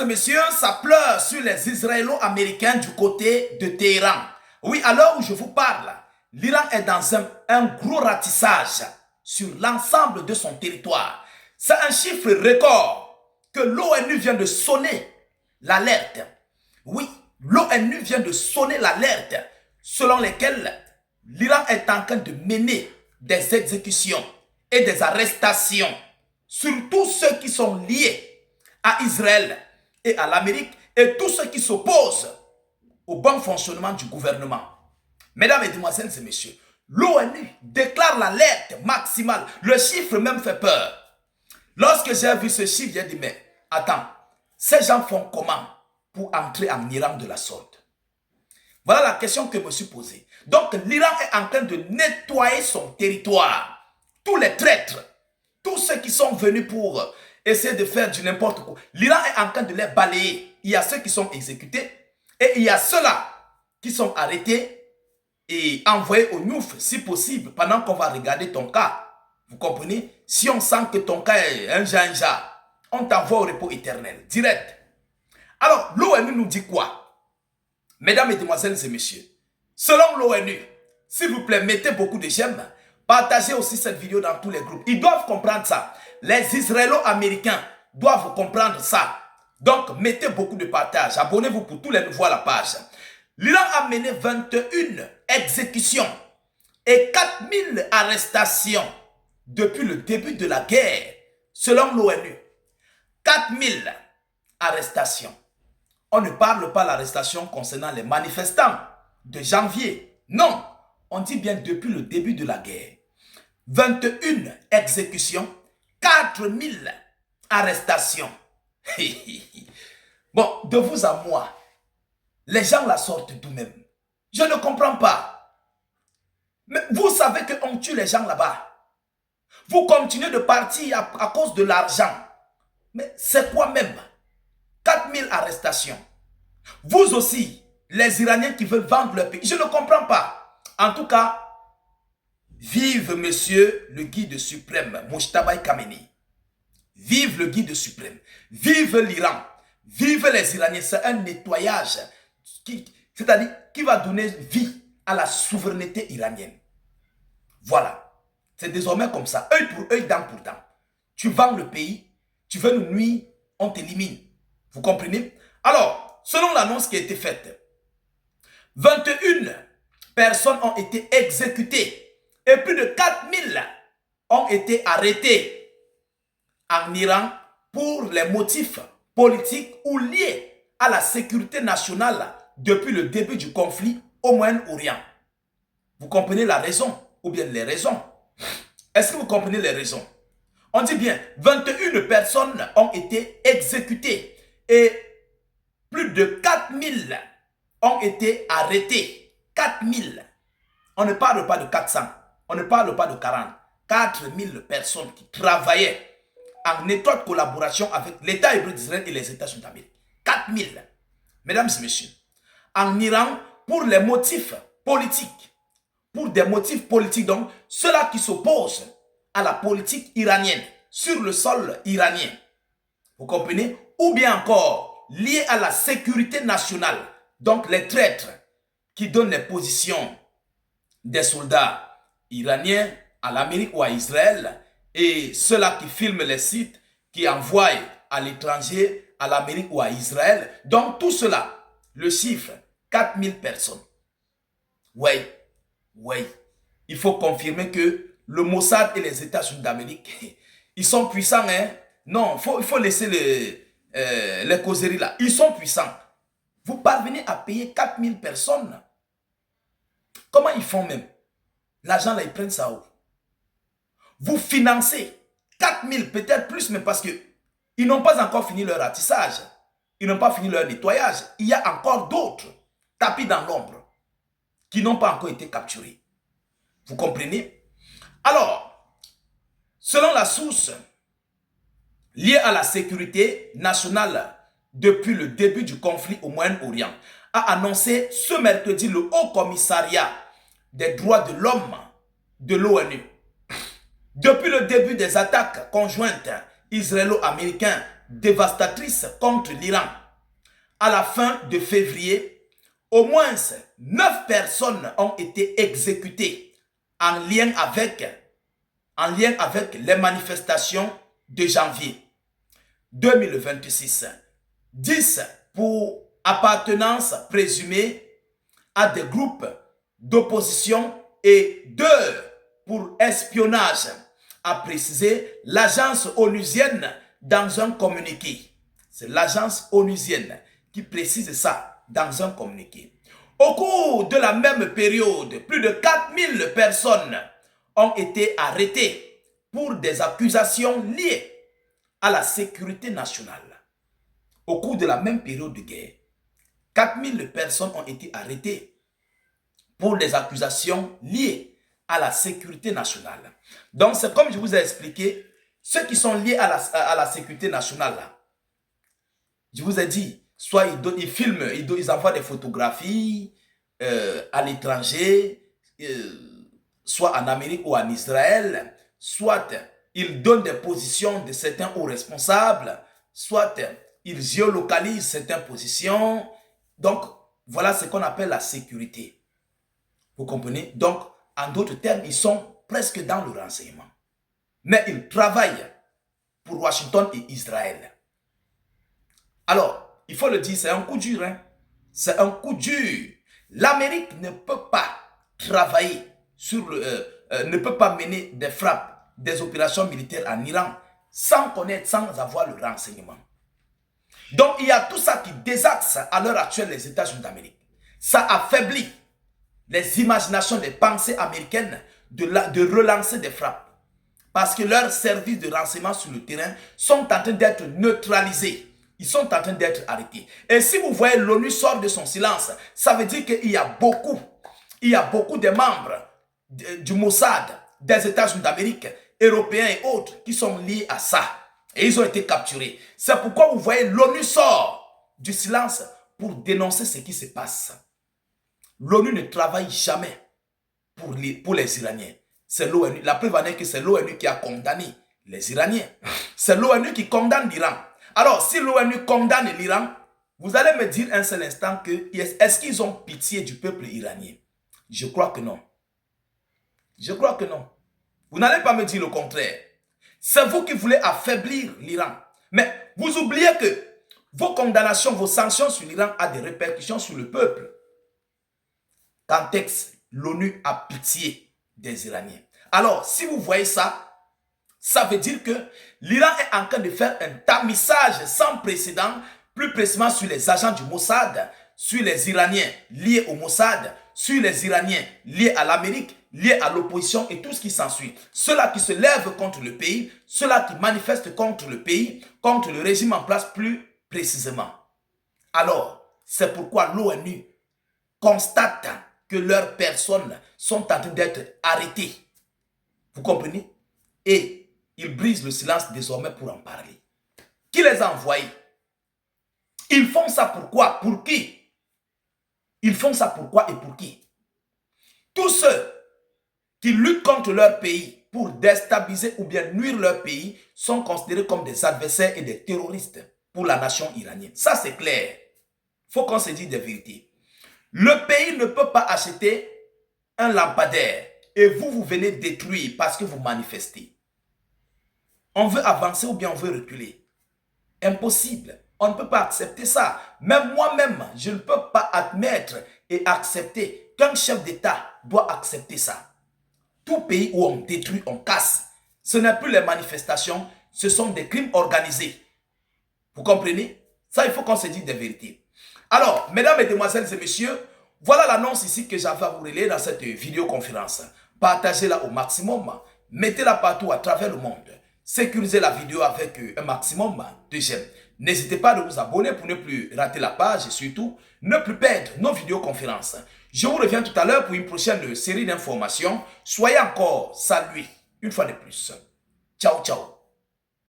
messieurs, ça pleure sur les Israélo-Américains du côté de Téhéran. Oui, à l'heure où je vous parle, l'Iran est dans un gros ratissage sur l'ensemble de son territoire. C'est un chiffre record que l'ONU vient de sonner l'alerte. Oui, l'ONU vient de sonner l'alerte selon lesquelles l'Iran est en train de mener des exécutions et des arrestations sur tous ceux qui sont liés à Israël et à l'Amérique et tous ceux qui s'opposent au bon fonctionnement du gouvernement. Mesdames, Mesdemoiselles et Messieurs, l'ONU déclare l'alerte maximale. Le chiffre même fait peur. Lorsque j'ai vu ce chiffre, j'ai dit, mais attends, ces gens font comment pour entrer en Iran de la sorte? Voilà la question que je me suis posée. Donc l'Iran est en train de nettoyer son territoire. Tous les traîtres, tous ceux qui sont venus pour essayer de faire du n'importe quoi, l'Iran est en train de les balayer. Il y a ceux qui sont exécutés et il y a ceux-là qui sont arrêtés et envoyés au Niouf, si possible, pendant qu'on va regarder ton cas. Vous comprenez? Si on sent que ton cas est un janja, on t'envoie au repos éternel, direct. Alors, l'ONU nous dit quoi? Mesdames, Mesdemoiselles et Messieurs, selon l'ONU, s'il vous plaît, mettez beaucoup de j'aime, partagez aussi cette vidéo dans tous les groupes. Ils doivent comprendre ça. Les Israélo-Américains doivent comprendre ça. Donc, mettez beaucoup de partage. Abonnez-vous pour tous les nouveaux à la page. L'Iran a mené 21 exécutions et 4000 arrestations depuis le début de la guerre, selon l'ONU. 4000 arrestations. On ne parle pas de l'arrestation concernant les manifestants de janvier. Non, on dit bien depuis le début de la guerre. 21 exécutions, 4000 arrestations. Bon, de vous à moi, les gens la sortent d'où même? Je ne comprends pas. Mais vous savez qu'on tue les gens là-bas. Vous continuez de partir à cause de l'argent. Mais c'est quoi même? 4000 arrestations. Vous aussi, les Iraniens qui veulent vendre leur pays. Je ne comprends pas. En tout cas, vive monsieur le guide suprême, Mojtaba Khamenei. Vive le guide suprême. Vive l'Iran. Vive les Iraniens. C'est un nettoyage c'est-à-dire qui va donner vie à la souveraineté iranienne. Voilà. C'est désormais comme ça. Œil pour œil, dent pour dent. Tu vends le pays, tu veux nous nuire, on t'élimine. Vous comprenez? Alors, selon l'annonce qui a été faite, 21 personnes ont été exécutées et plus de 4000 ont été arrêtés en Iran pour les motifs politiques ou liés à la sécurité nationale depuis le début du conflit au Moyen-Orient. Vous comprenez la raison ou bien les raisons? Est-ce que vous comprenez les raisons? On dit bien 21 personnes ont été exécutées et plus de 4000 ont été arrêtés. 4000. On ne parle pas de 400, on ne parle pas de 40. 4000 personnes qui travaillaient en étroite collaboration avec l'État hébreu d'Israël et les États-Unis d'Amérique. 4000. Mesdames et messieurs, en Iran, pour les motifs politiques, pour des motifs politiques, donc ceux-là qui s'opposent à la politique iranienne sur le sol iranien, vous comprenez? Ou bien encore liés à la sécurité nationale, donc les traîtres qui donnent les positions des soldats iraniens à l'Amérique ou à Israël et ceux-là qui filment les sites, qui envoient à l'étranger, à l'Amérique ou à Israël. Donc tout cela, le chiffre, 4000 personnes. Oui, oui. Il faut confirmer que le Mossad et les États-Unis d'Amérique, ils sont puissants, hein? Non, il faut laisser les causeries là. Ils sont puissants. Vous parvenez à payer 4000 personnes. Comment ils font même? L'argent là, ils prennent ça où? Vous financez 4000, peut-être plus, mais parce que ils n'ont pas encore fini leur ratissage. Ils n'ont pas fini leur nettoyage. Il y a encore d'autres tapis dans l'ombre qui n'ont pas encore été capturés. Vous comprenez? Alors, selon la source liée à la sécurité nationale depuis le début du conflit au Moyen-Orient, a annoncé ce mercredi le Haut Commissariat des droits de l'homme de l'ONU. Depuis le début des attaques conjointes israélo-américaines dévastatrice contre l'Iran. À la fin de février, au moins 9 personnes ont été exécutées en lien avec les manifestations de janvier 2026. 10 pour appartenance présumée à des groupes d'opposition et 2 pour espionnage, a précisé l'agence onusienne dans un communiqué. C'est l'agence onusienne qui précise ça dans un communiqué. Au cours de la même période, plus de 4000 personnes ont été arrêtées pour des accusations liées à la sécurité nationale. Au cours de la même période de guerre, 4000 personnes ont été arrêtées pour des accusations liées à la sécurité nationale. Donc, c'est comme je vous ai expliqué, ceux qui sont liés à la sécurité nationale, là, je vous ai dit, soit ils filment, ils envoient des photographies à l'étranger, soit en Amérique ou en Israël, soit ils donnent des positions de certains hauts responsables, soit ils géolocalisent certaines positions. Donc, voilà ce qu'on appelle la sécurité. Vous comprenez? Donc, en d'autres termes, ils sont presque dans le renseignement. Mais ils travaillent pour Washington et Israël. Alors, il faut le dire, c'est un coup dur. Hein? C'est un coup dur. L'Amérique ne peut pas travailler ne peut pas mener des frappes, des opérations militaires en Iran sans connaître, sans avoir le renseignement. Donc, il y a tout ça qui désaxe à l'heure actuelle les États-Unis d'Amérique. Ça affaiblit les imaginations, les pensées américaines de relancer des frappes. Parce que leurs services de renseignement sur le terrain sont en train d'être neutralisés. Ils sont en train d'être arrêtés. Et si vous voyez l'ONU sort de son silence, ça veut dire qu'il y a beaucoup de membres du Mossad, des États-Unis d'Amérique, européens et autres qui sont liés à ça. Et ils ont été capturés. C'est pourquoi vous voyez l'ONU sort du silence pour dénoncer ce qui se passe. L'ONU ne travaille jamais pour les Iraniens. C'est l'ONU. La preuve en est que c'est l'ONU qui a condamné les Iraniens. C'est l'ONU qui condamne l'Iran. Alors, si l'ONU condamne l'Iran, vous allez me dire un seul instant que est-ce qu'ils ont pitié du peuple iranien? Je crois que non. Je crois que non. Vous n'allez pas me dire le contraire. C'est vous qui voulez affaiblir l'Iran. Mais vous oubliez que vos condamnations, vos sanctions sur l'Iran ont des répercussions sur le peuple. Quand l'ONU a pitié des Iraniens. Alors, si vous voyez ça, ça veut dire que l'Iran est en train de faire un tamissage sans précédent, plus précisément sur les agents du Mossad, sur les Iraniens liés au Mossad, sur les Iraniens liés à l'Amérique, liés à l'opposition et tout ce qui s'ensuit. Ceux-là qui se lèvent contre le pays, ceux-là qui manifestent contre le pays, contre le régime en place plus précisément. Alors, c'est pourquoi l'ONU constate que leurs personnes sont en train d'être arrêtées. Vous comprenez? Et ils brisent le silence désormais pour en parler. Qui les a envoyés? Ils font ça pourquoi? Pour qui? Ils font ça pourquoi et pour qui? Tous ceux qui luttent contre leur pays pour déstabiliser ou bien nuire leur pays sont considérés comme des adversaires et des terroristes pour la nation iranienne. Ça, c'est clair. Il faut qu'on se dise des vérités. Le pays ne peut pas acheter un lampadaire et vous venez détruire parce que vous manifestez. On veut avancer ou bien on veut reculer. Impossible. On ne peut pas accepter ça. Même moi-même, je ne peux pas admettre et accepter qu'un chef d'État doit accepter ça. Tout pays où on détruit, on casse, ce n'est plus les manifestations, ce sont des crimes organisés. Vous comprenez? Ça, il faut qu'on se dise des vérités. Alors, mesdames, mesdemoiselles et messieurs, voilà l'annonce ici que j'avais à vous relayer dans cette vidéoconférence. Partagez-la au maximum, mettez-la partout à travers le monde. Sécurisez la vidéo avec un maximum de j'aime. N'hésitez pas à vous abonner pour ne plus rater la page et surtout ne plus perdre nos vidéoconférences. Je vous reviens tout à l'heure pour une prochaine série d'informations. Soyez encore salués une fois de plus. Ciao, ciao.